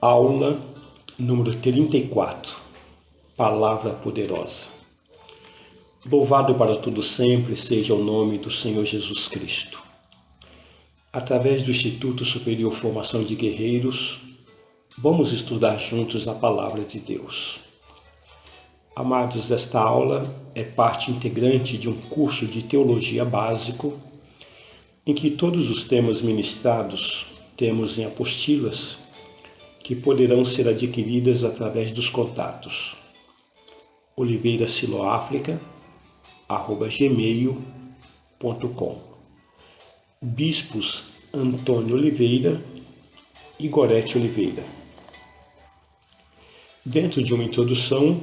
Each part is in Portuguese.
Aula número 34, Palavra Poderosa. Louvado para tudo sempre seja o nome do Senhor Jesus Cristo. Através do Instituto Superior Formação de Guerreiros, vamos estudar juntos a Palavra de Deus. Amados, esta aula é parte integrante de um curso de teologia básico, em que todos os temas ministrados temos em apostilas, que poderão ser adquiridas através dos contatos oliveirasiloafrica@gmail.com, Bispos Antônio Oliveira e Gorete Oliveira. Dentro de uma introdução,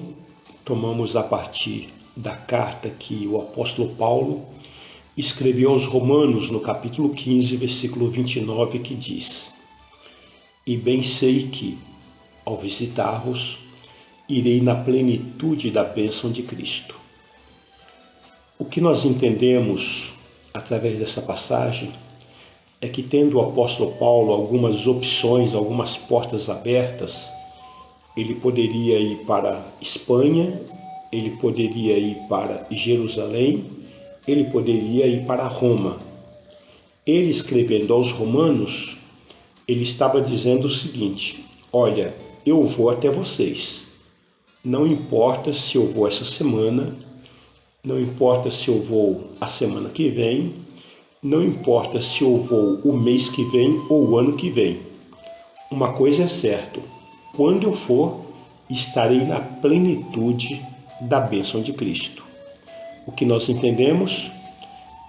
tomamos a partir da carta que o apóstolo Paulo escreveu aos Romanos no capítulo 15, versículo 29, que diz: E bem sei que, ao visitar-vos, irei na plenitude da bênção de Cristo. O que nós entendemos através dessa passagem é que, tendo o apóstolo Paulo algumas opções, algumas portas abertas, ele poderia ir para Espanha, ele poderia ir para Jerusalém, ele poderia ir para Roma. Ele, escrevendo aos Romanos, ele estava dizendo o seguinte: olha, eu vou até vocês. Não importa se eu vou essa semana, não importa se eu vou a semana que vem, não importa se eu vou o mês que vem ou o ano que vem. Uma coisa é certa: quando eu for, estarei na plenitude da bênção de Cristo. O que nós entendemos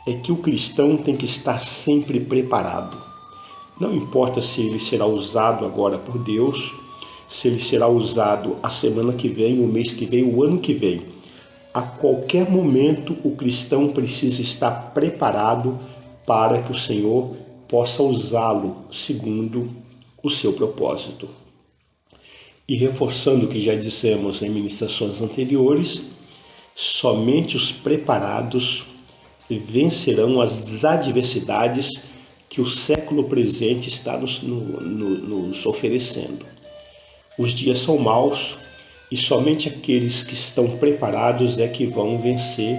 é que o cristão tem que estar sempre preparado. Não importa se ele será usado agora por Deus, se ele será usado a semana que vem, o mês que vem, o ano que vem. A qualquer momento o cristão precisa estar preparado para que o Senhor possa usá-lo segundo o seu propósito. E reforçando o que já dissemos em ministrações anteriores, somente os preparados vencerão as adversidades que o século presente está nos oferecendo. Os dias são maus e somente aqueles que estão preparados é que vão vencer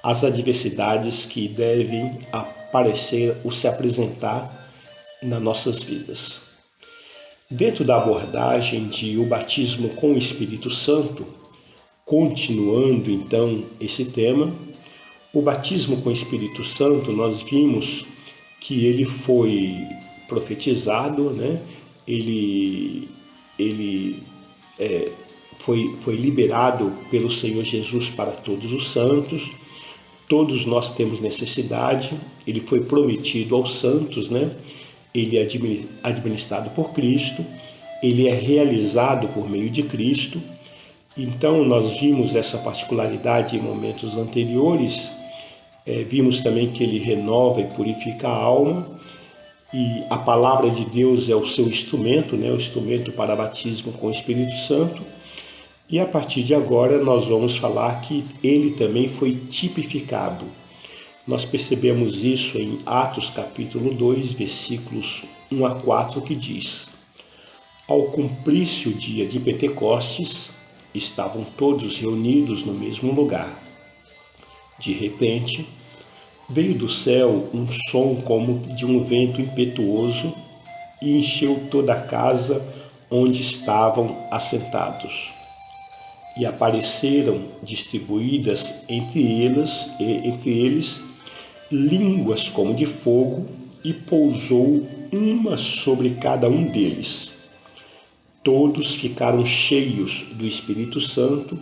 as adversidades que devem aparecer ou se apresentar nas nossas vidas. Dentro da abordagem de o batismo com o Espírito Santo, continuando então esse tema, o batismo com o Espírito Santo, nós vimos que ele foi profetizado, né? Ele foi liberado pelo Senhor Jesus para todos os santos. Todos nós temos necessidade. Ele foi prometido aos santos, né? Ele é administrado por Cristo, ele é realizado por meio de Cristo. Então nós vimos essa particularidade em momentos anteriores. Vimos também que ele renova e purifica a alma, e a palavra de Deus é o seu instrumento, né? O instrumento para batismo com o Espírito Santo. E a partir de agora nós vamos falar que ele também foi tipificado. Nós percebemos isso em Atos capítulo 2, versículos 1 a 4, que diz: Ao cumprir-se o dia de Pentecostes, estavam todos reunidos no mesmo lugar. De repente, veio do céu um som como de um vento impetuoso e encheu toda a casa onde estavam assentados. E apareceram distribuídas entre eles línguas como de fogo, e pousou uma sobre cada um deles. Todos ficaram cheios do Espírito Santo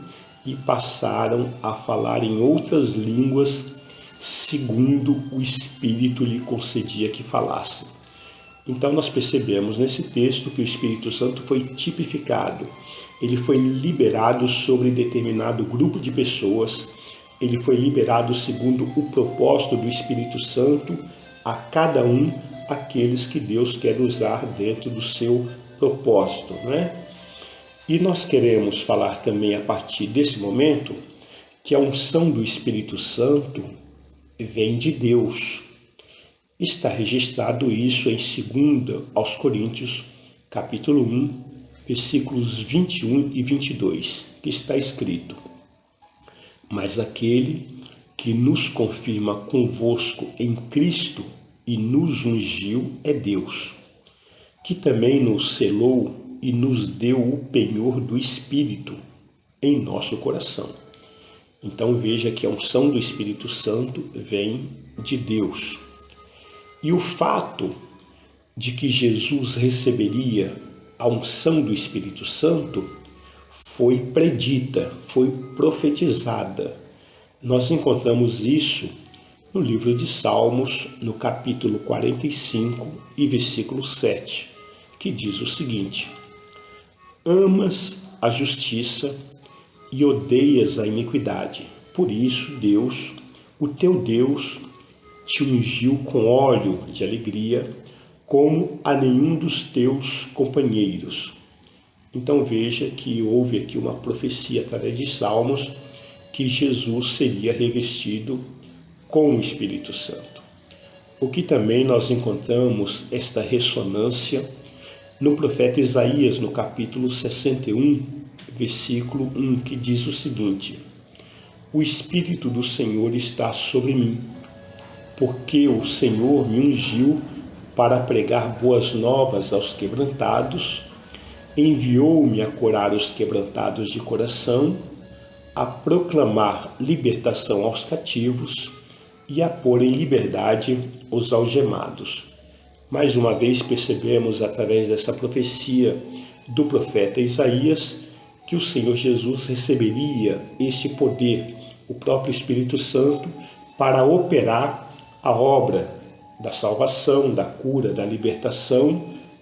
e passaram a falar em outras línguas, segundo o Espírito lhe concedia que falassem. Então nós percebemos nesse texto que o Espírito Santo foi tipificado. Ele foi liberado sobre determinado grupo de pessoas. Ele foi liberado segundo o propósito do Espírito Santo a cada um, aqueles que Deus quer usar dentro do seu propósito, né? E nós queremos falar também a partir desse momento que a unção do Espírito Santo vem de Deus. Está registrado isso em 2 aos Coríntios, capítulo 1, versículos 21 e 22, que está escrito: Mas aquele que nos confirma convosco em Cristo e nos ungiu é Deus, que também nos selou e nos deu o penhor do Espírito em nosso coração. Então veja que a unção do Espírito Santo vem de Deus. E o fato de que Jesus receberia a unção do Espírito Santo foi predita, foi profetizada. Nós encontramos isso no livro de Salmos, no capítulo 45 e versículo 7, que diz o seguinte: Amas a justiça e odeias a iniquidade. Por isso, Deus, o teu Deus, te ungiu com óleo de alegria, como a nenhum dos teus companheiros. Então veja que houve aqui uma profecia através de Salmos que Jesus seria revestido com o Espírito Santo. O que também nós encontramos esta ressonância no profeta Isaías, no capítulo 61, versículo 1, que diz o seguinte: O Espírito do Senhor está sobre mim, porque o Senhor me ungiu para pregar boas novas aos quebrantados, enviou-me a curar os quebrantados de coração, a proclamar libertação aos cativos e a pôr em liberdade os algemados. Mais uma vez percebemos através dessa profecia do profeta Isaías que o Senhor Jesus receberia este poder, o próprio Espírito Santo, para operar a obra da salvação, da cura, da libertação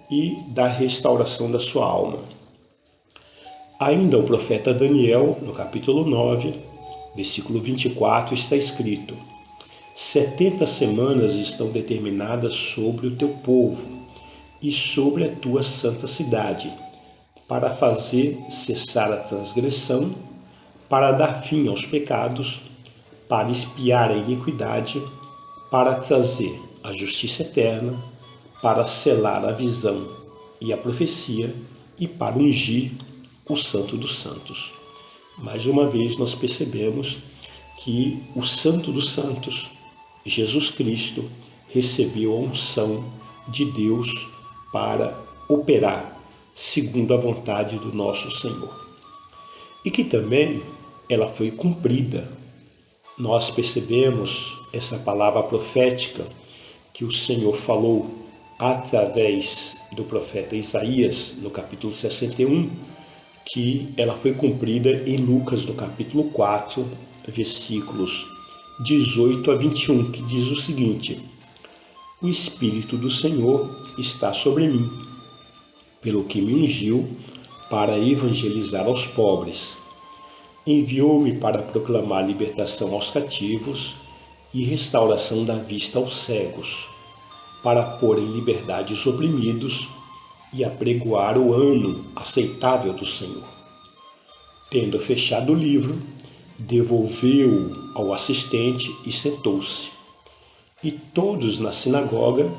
e da restauração da sua alma. Ainda o profeta Daniel, no capítulo 9, versículo 24, está escrito: 70 semanas estão determinadas sobre o teu povo e sobre a tua santa cidade, para fazer cessar a transgressão, para dar fim aos pecados, para expiar a iniquidade, para trazer a justiça eterna, para selar a visão e a profecia e para ungir o Santo dos Santos. Mais uma vez nós percebemos que o Santo dos Santos, Jesus Cristo, recebeu a unção de Deus para operar segundo a vontade do nosso Senhor. E que também ela foi cumprida. Nós percebemos essa palavra profética que o Senhor falou através do profeta Isaías, no capítulo 61, que ela foi cumprida em Lucas, no capítulo 4, versículos 18 a 21, que diz o seguinte: O Espírito do Senhor está sobre mim, pelo que me ungiu para evangelizar aos pobres. Enviou-me para proclamar libertação aos cativos e restauração da vista aos cegos, para pôr em liberdade os oprimidos e apregoar o ano aceitável do Senhor. Tendo fechado o livro, devolveu-o ao assistente e sentou-se. E todos na sinagoga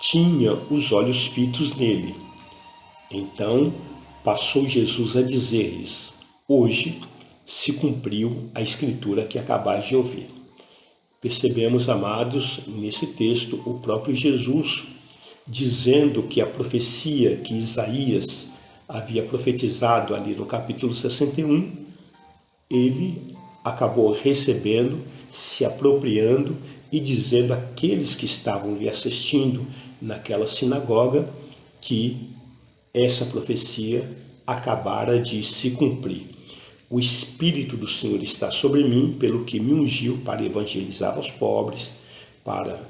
tinham os olhos fitos nele. Então passou Jesus a dizer-lhes: Hoje se cumpriu a escritura que acabais de ouvir. Percebemos, amados, nesse texto, o próprio Jesus dizendo que a profecia que Isaías havia profetizado ali no capítulo 61, ele acabou recebendo, se apropriando e dizendo àqueles que estavam lhe assistindo naquela sinagoga que essa profecia acabara de se cumprir. O Espírito do Senhor está sobre mim, pelo que me ungiu para evangelizar aos pobres, para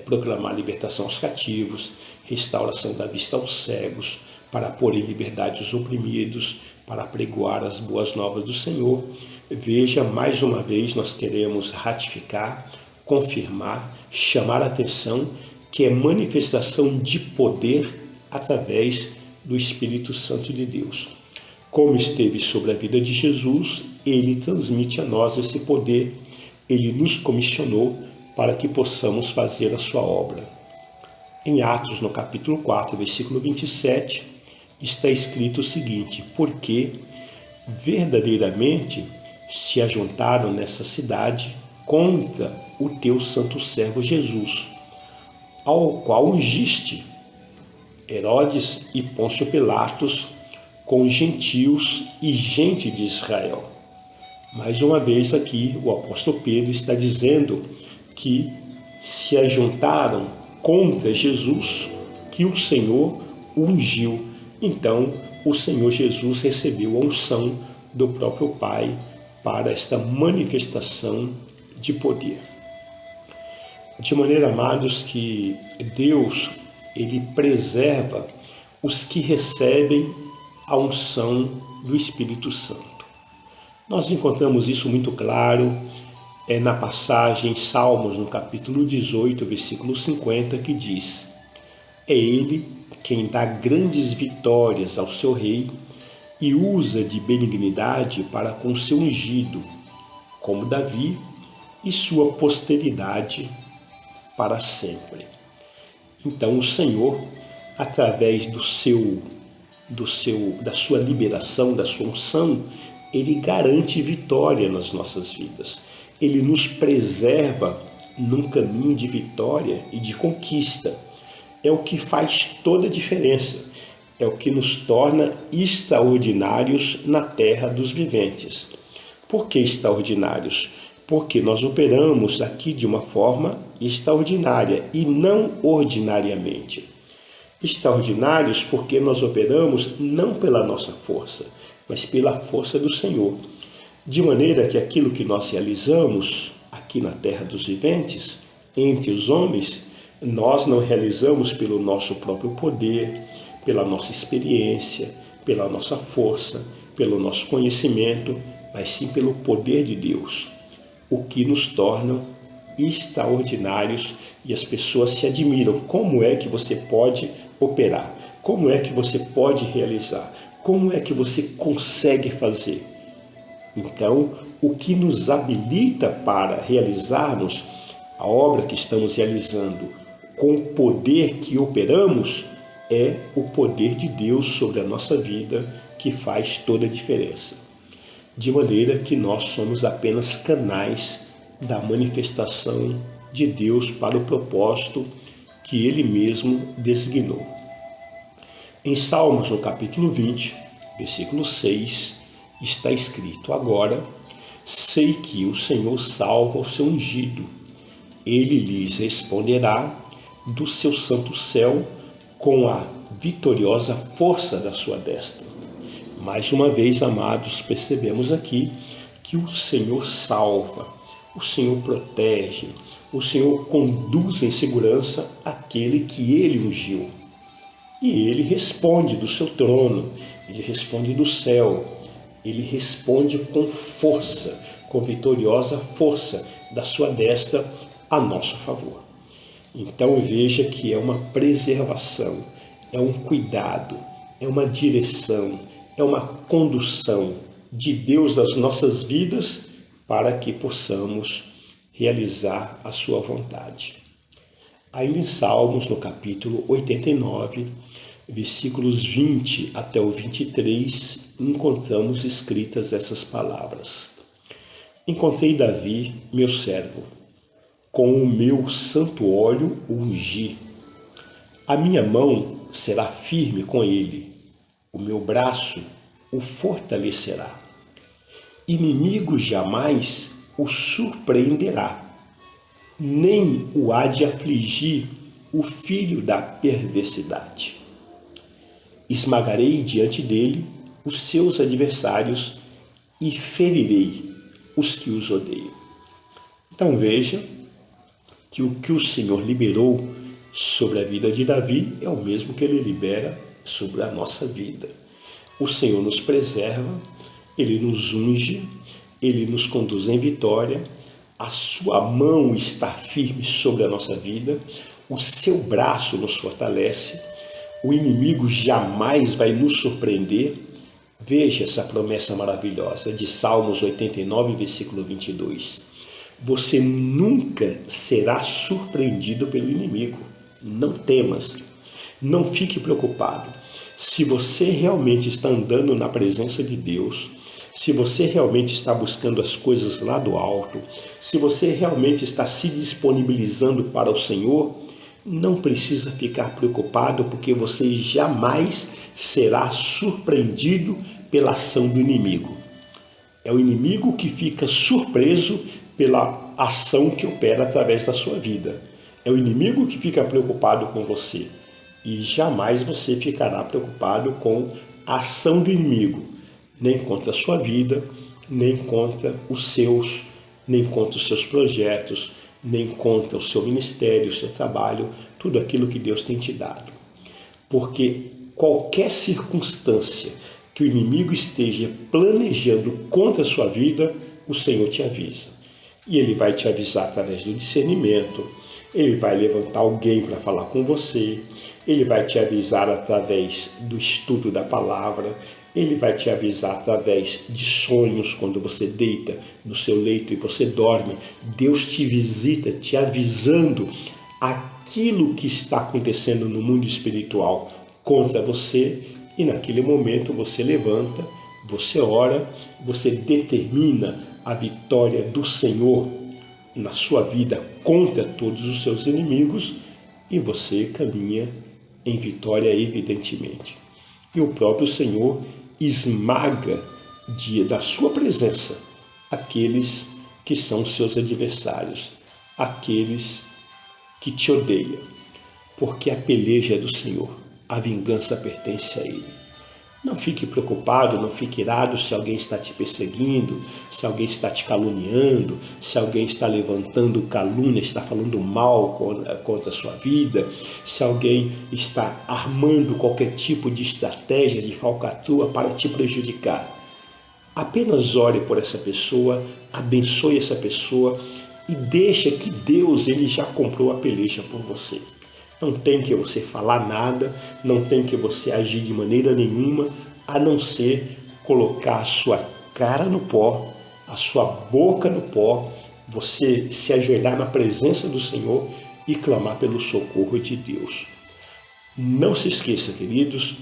proclamar libertação aos cativos, restauração da vista aos cegos, para pôr em liberdade os oprimidos, para pregoar as boas novas do Senhor. Veja, mais uma vez, nós queremos ratificar, confirmar, chamar a atenção que é manifestação de poder através do Espírito Santo de Deus. Como esteve sobre a vida de Jesus, ele transmite a nós esse poder, ele nos comissionou para que possamos fazer a sua obra. Em Atos, no capítulo 4, versículo 27, está escrito o seguinte: porque verdadeiramente se ajuntaram nessa cidade contra o teu santo servo Jesus, ao qual ungiste Herodes e Pôncio Pilatos com gentios e gente de Israel. Mais uma vez aqui o apóstolo Pedro está dizendo que se ajuntaram contra Jesus, que o Senhor ungiu. Então o Senhor Jesus recebeu a unção do próprio Pai para esta manifestação de poder. De maneira, amados, que Deus, Ele preserva os que recebem a unção do Espírito Santo. Nós encontramos isso muito claro na passagem em Salmos, no capítulo 18, versículo 50, que diz: é Ele quem dá grandes vitórias ao seu rei e usa de benignidade para com seu ungido, como Davi e sua posteridade para sempre. Então o Senhor, através da sua liberação, da sua unção, Ele garante vitória nas nossas vidas. Ele nos preserva num caminho de vitória e de conquista. É o que faz toda a diferença. É o que nos torna extraordinários na terra dos viventes. Por que extraordinários? Porque nós operamos aqui de uma forma extraordinária e não ordinariamente. Extraordinários porque nós operamos não pela nossa força, mas pela força do Senhor. De maneira que aquilo que nós realizamos aqui na terra dos viventes, entre os homens, nós não realizamos pelo nosso próprio poder, pela nossa experiência, pela nossa força, pelo nosso conhecimento, mas sim pelo poder de Deus, o que nos torna extraordinários e as pessoas se admiram. Como é que você pode operar? Como é que você pode realizar? Como é que você consegue fazer? Então, o que nos habilita para realizarmos a obra que estamos realizando com o poder que operamos é o poder de Deus sobre a nossa vida, que faz toda a diferença. De maneira que nós somos apenas canais da manifestação de Deus para o propósito que Ele mesmo designou. Em Salmos, no capítulo 20, versículo 6, está escrito: agora sei que o Senhor salva o seu ungido. Ele lhes responderá do seu santo céu com a vitoriosa força da sua destra. Mais uma vez, amados, percebemos aqui que o Senhor salva, o Senhor protege, o Senhor conduz em segurança aquele que Ele ungiu. E Ele responde do seu trono, Ele responde do céu, Ele responde com força, com vitoriosa força da sua destra a nosso favor. Então veja que é uma preservação, é um cuidado, é uma direção, é uma condução de Deus às nossas vidas para que possamos realizar a sua vontade. Ainda em Salmos, no capítulo 89, versículos 20 até o 23, encontramos escritas essas palavras: encontrei Davi, meu servo, com o meu santo óleo o ungi. A minha mão será firme com ele, o meu braço o fortalecerá. Inimigo jamais o surpreenderá, nem o há de afligir o filho da perversidade. Esmagarei diante dele os seus adversários e ferirei os que os odeiam. Então veja que o que o Senhor liberou sobre a vida de Davi é o mesmo que Ele libera sobre a nossa vida. O Senhor nos preserva, Ele nos unge, Ele nos conduz em vitória, a sua mão está firme sobre a nossa vida, o seu braço nos fortalece, o inimigo jamais vai nos surpreender. Veja essa promessa maravilhosa de Salmos 89, versículo 22. Você nunca será surpreendido pelo inimigo, Não temas, não fique preocupado. Se você realmente está andando na presença de Deus, se você realmente está buscando as coisas lá do alto, se você realmente está se disponibilizando para o Senhor, não precisa ficar preocupado, porque você jamais será surpreendido pela ação do inimigo. É o inimigo que fica surpreso pela ação que opera através da sua vida. É o inimigo que fica preocupado com você. E jamais você ficará preocupado com a ação do inimigo, nem contra a sua vida, nem contra os seus projetos, nem contra o seu ministério, o seu trabalho, tudo aquilo que Deus tem te dado. Porque qualquer circunstância que o inimigo esteja planejando contra a sua vida, o Senhor te avisa. E Ele vai te avisar através do discernimento, Ele vai levantar alguém para falar com você, Ele vai te avisar através do estudo da palavra, Ele vai te avisar através de sonhos, quando você deita no seu leito e você dorme. Deus te visita te avisando aquilo que está acontecendo no mundo espiritual contra você, e naquele momento você levanta, você ora, você determina a vitória do Senhor na sua vida contra todos os seus inimigos, e você caminha em vitória evidentemente. E o próprio Senhor esmaga da sua presença aqueles que são seus adversários, aqueles que te odeiam, porque a peleja é do Senhor, a vingança pertence a Ele. Não fique preocupado, não fique irado se alguém está te perseguindo, se alguém está te caluniando, se alguém está levantando calúnia, está falando mal contra a sua vida, se alguém está armando qualquer tipo de estratégia, de falcatrua para te prejudicar. Apenas ore por essa pessoa, abençoe essa pessoa e deixa que Deus ele já comprou a peleja por você. Não tem que você falar nada, não tem que você agir de maneira nenhuma, a não ser colocar a sua cara no pó, a sua boca no pó, você se ajoelhar na presença do Senhor e clamar pelo socorro de Deus. Não se esqueça, queridos,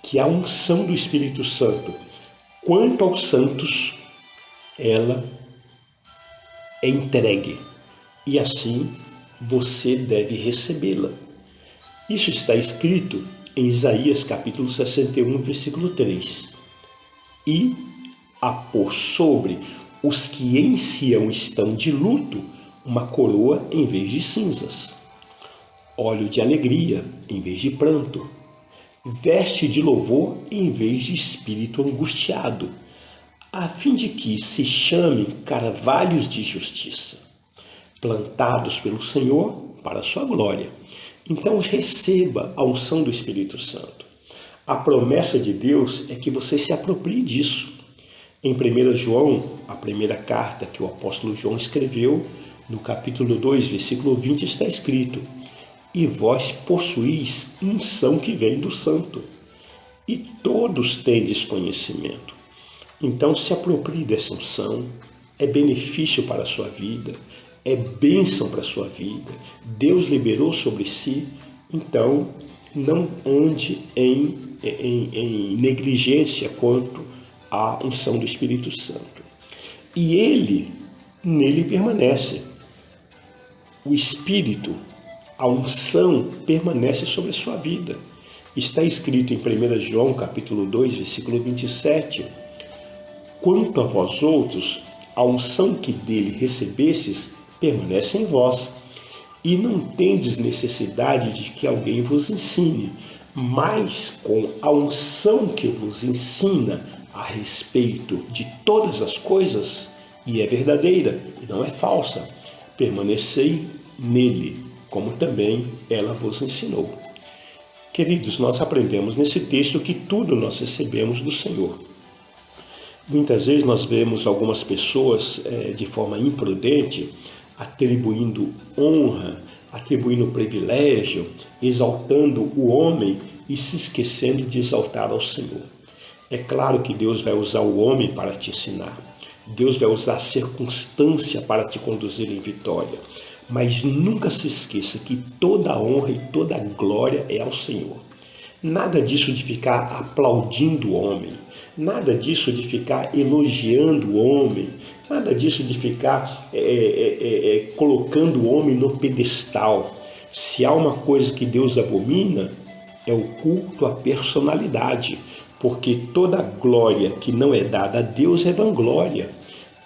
que a unção do Espírito Santo, quanto aos santos, ela é entregue e assim você deve recebê-la. Isso está escrito em Isaías capítulo 61, versículo 3. E a pôr sobre os que em Sião estão de luto uma coroa em vez de cinzas, óleo de alegria em vez de pranto, veste de louvor em vez de espírito angustiado, a fim de que se chamem carvalhos de justiça, plantados pelo Senhor para a sua glória. Então receba a unção do Espírito Santo. A promessa de Deus é que você se aproprie disso. Em 1 João, a primeira carta que o apóstolo João escreveu, no capítulo 2, versículo 20, está escrito: e vós possuís unção que vem do Santo, e todos tendes conhecimento. Então se aproprie dessa unção, é benefício para a sua vida, é bênção para a sua vida, Deus liberou sobre si, então não ande em negligência quanto à unção do Espírito Santo. E nele permanece. O Espírito, a unção permanece sobre a sua vida. Está escrito em 1 João capítulo 2, versículo 27, quanto a vós outros, a unção que dele recebestes permanece em vós, e não tendes necessidade de que alguém vos ensine, mas com a unção que vos ensina a respeito de todas as coisas, e é verdadeira e não é falsa, permanecei nele, como também ela vos ensinou. Queridos, nós aprendemos nesse texto que tudo nós recebemos do Senhor. Muitas vezes nós vemos algumas pessoas de forma imprudente atribuindo honra, atribuindo privilégio, exaltando o homem e se esquecendo de exaltar ao Senhor. É claro que Deus vai usar o homem para te ensinar. Deus vai usar a circunstância para te conduzir em vitória. Mas nunca se esqueça que toda a honra e toda a glória é ao Senhor. Nada disso de ficar aplaudindo o homem, nada disso de ficar elogiando o homem, nada disso de ficar colocando o homem no pedestal. Se há uma coisa que Deus abomina, é o culto à personalidade, porque toda glória que não é dada a Deus é vanglória.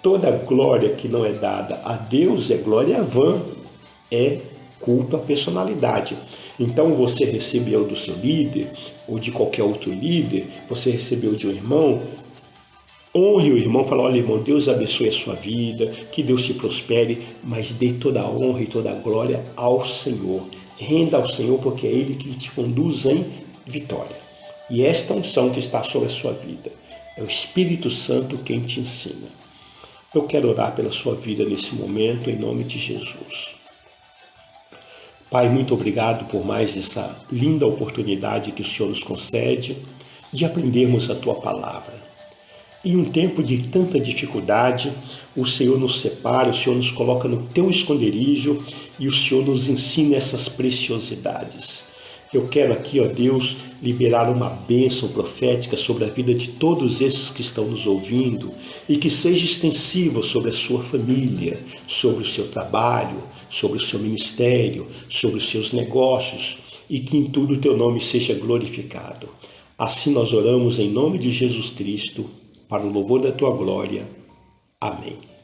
Toda glória que não é dada a Deus é glória vã, é culto à personalidade. Então você recebeu do seu líder, ou de qualquer outro líder, você recebeu de um irmão, honre o irmão, fala, olha irmão, Deus abençoe a sua vida, que Deus te prospere, mas dê toda a honra e toda a glória ao Senhor. Renda ao Senhor, porque é Ele que te conduz em vitória. E esta unção que está sobre a sua vida, é o Espírito Santo quem te ensina. Eu quero orar pela sua vida nesse momento, em nome de Jesus. Pai, muito obrigado por mais essa linda oportunidade que o Senhor nos concede de aprendermos a Tua Palavra. Em um tempo de tanta dificuldade, o Senhor nos separa, o Senhor nos coloca no Teu esconderijo e o Senhor nos ensina essas preciosidades. Eu quero aqui, ó Deus, liberar uma bênção profética sobre a vida de todos esses que estão nos ouvindo e que seja extensiva sobre a sua família, sobre o seu trabalho, sobre o seu ministério, sobre os seus negócios e que em tudo o Teu nome seja glorificado. Assim nós oramos em nome de Jesus Cristo, para o louvor da Tua glória. Amém.